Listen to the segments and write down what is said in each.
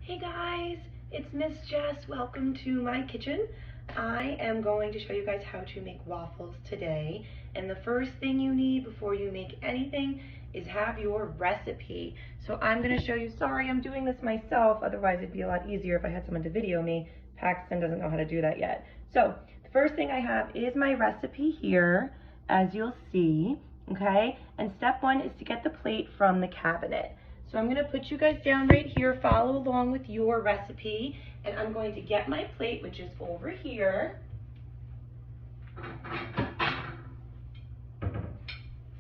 Hey guys, it's Miss Jess. Welcome to my kitchen. I am going to show you guys how to make waffles today. And the first thing you need before you make anything is have your recipe. So I'm going to show you, sorry I'm doing this myself, otherwise it'd be a lot easier if I had someone to video me. Paxton doesn't know how to do that yet. So the first thing I have is my recipe here, as you'll see, okay? And step one is to get the plate from the cabinet. So I'm going to put you guys down right here, follow along with your recipe, and I'm going to get my plate, which is over here,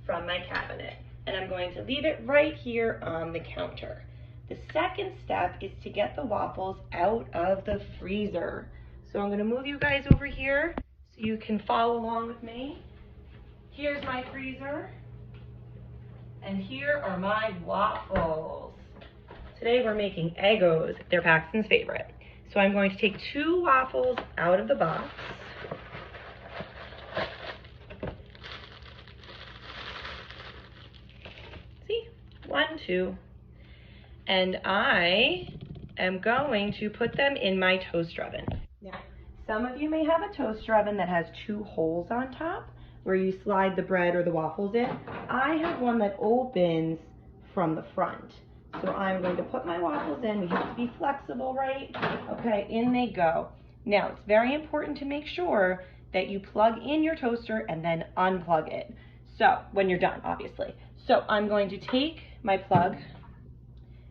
from my cabinet. And I'm going to leave it right here on the counter. The second step is to get the waffles out of the freezer. So I'm going to move you guys over here so you can follow along with me. Here's my freezer. And here are my waffles. Today we're making Eggos. They're Paxton's favorite. So I'm going to take 2 waffles out of the box. See? 1, 2. And I am going to put them in my toaster oven. Now, some of you may have a toaster oven that has 2 holes on top where you slide the bread or the waffles in. I have one that opens from the front. So I'm going to put my waffles in. We have to be flexible, right? Okay, in they go. Now, it's very important to make sure that you plug in your toaster and then unplug it. So, when you're done, obviously. So, I'm going to take my plug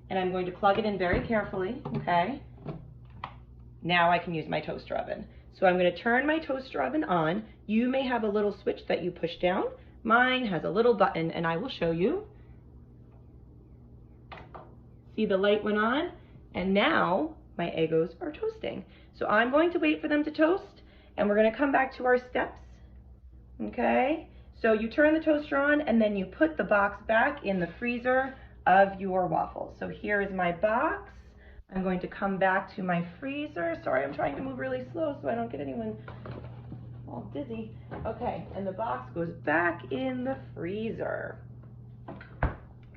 and I'm going to plug it in very carefully, okay? Now I can use my toaster oven. So I'm going to turn my toaster oven on. You may have a little switch that you push down. Mine has a little button, and I will show you. See, the light went on, and now my Eggos are toasting. So I'm going to wait for them to toast, and we're going to come back to our steps, okay? So you turn the toaster on, and then you put the box back in the freezer of your waffles. So here is my box. I'm going to come back to my freezer. Sorry, I'm trying to move really slow so I don't get anyone all dizzy. Okay, and the box goes back in the freezer.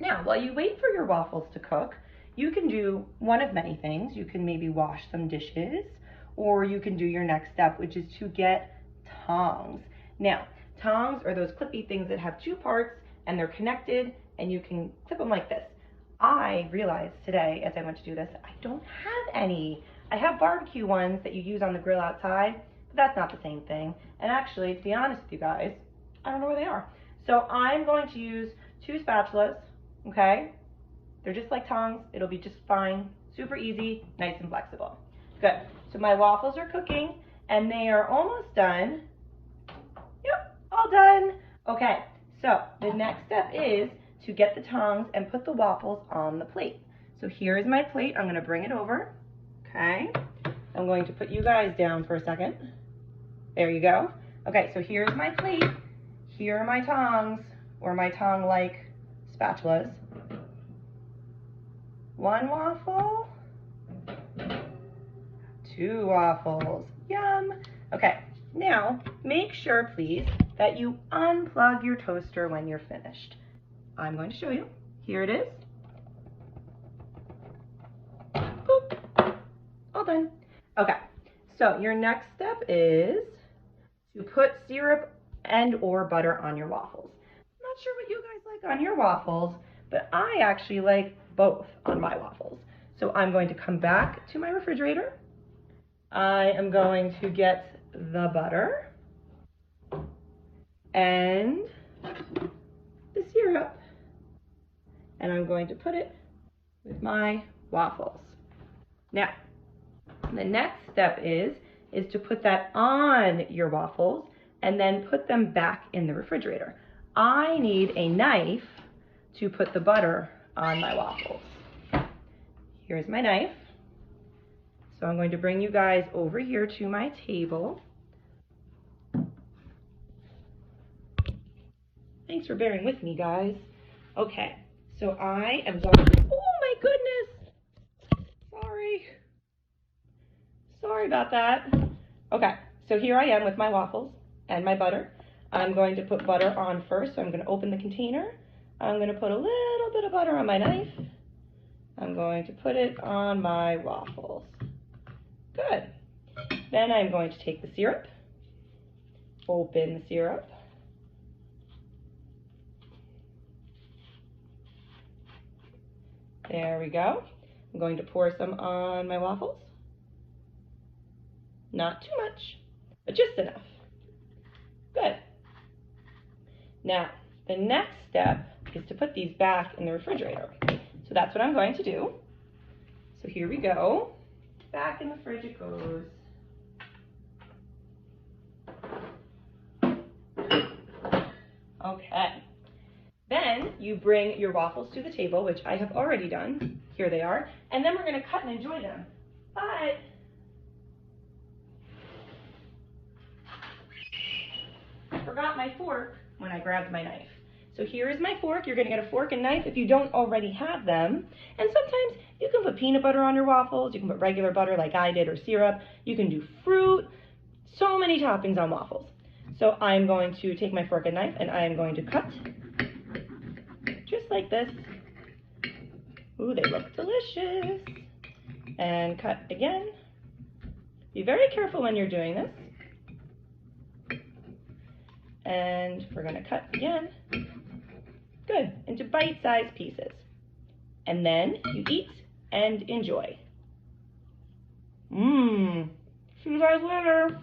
Now, while you wait for your waffles to cook, you can do one of many things. You can maybe wash some dishes, or you can do your next step, which is to get tongs. Now, tongs are those clippy things that have 2 parts, and they're connected, and you can clip them like this. I realized today, as I went to do this, I don't have any. I have barbecue ones that you use on the grill outside, but that's not the same thing. And actually, to be honest with you guys, I don't know where they are. So I'm going to use 2 spatulas, okay? They're just like tongs. It'll be just fine. Super easy, nice and flexible. Good. So my waffles are cooking, and they are almost done. Yep, all done. Okay, so the next step is to get the tongs and put the waffles on the plate. So here is my plate. I'm going to bring it over. Okay. I'm going to put you guys down for a second. There you go. Okay, so here's my plate. Here are my tongs, or my tong-like spatulas. 1 waffle. 2 waffles. Yum. Okay, now make sure, please, that you unplug your toaster when you're finished. I'm going to show you. Here it is. Boop. All done. Okay, so your next step is to put syrup and or butter on your waffles. I'm not sure what you guys like on your waffles, but I actually like both on my waffles. So I'm going to come back to my refrigerator. I am going to get the butter and the syrup, and I'm going to put it with my waffles. Now, the next step is to put that on your waffles and then put them back in the refrigerator. I need a knife to put the butter on my waffles. Here's my knife. So I'm going to bring you guys over here to my table. Thanks for bearing with me, guys. Okay, so I am going to, oh my goodness. Sorry about that. Okay, so here I am with my waffles and my butter. I'm going to put butter on first, so I'm going to open the container. I'm going to put a little bit of butter on my knife. I'm going to put it on my waffles. Good. Then I'm going to take the syrup, open the syrup, there we go. I'm going to pour some on my waffles. Not too much, but just enough. Good. Now, the next step is to put these back in the refrigerator. So that's what I'm going to do. So here we go. Back in the fridge it goes. Okay. Then you bring your waffles to the table, which I have already done. Here they are. And then we're going to cut and enjoy them. But I forgot my fork when I grabbed my knife. So here is my fork. You're going to get a fork and knife if you don't already have them. And sometimes you can put peanut butter on your waffles. You can put regular butter like I did or syrup. You can do fruit. So many toppings on waffles. So I'm going to take my fork and knife and I am going to cut just like this. Ooh, they look delicious. And cut again. Be very careful when you're doing this. And we're going to cut again. Good, into bite-sized pieces. And then you eat and enjoy. See you guys later.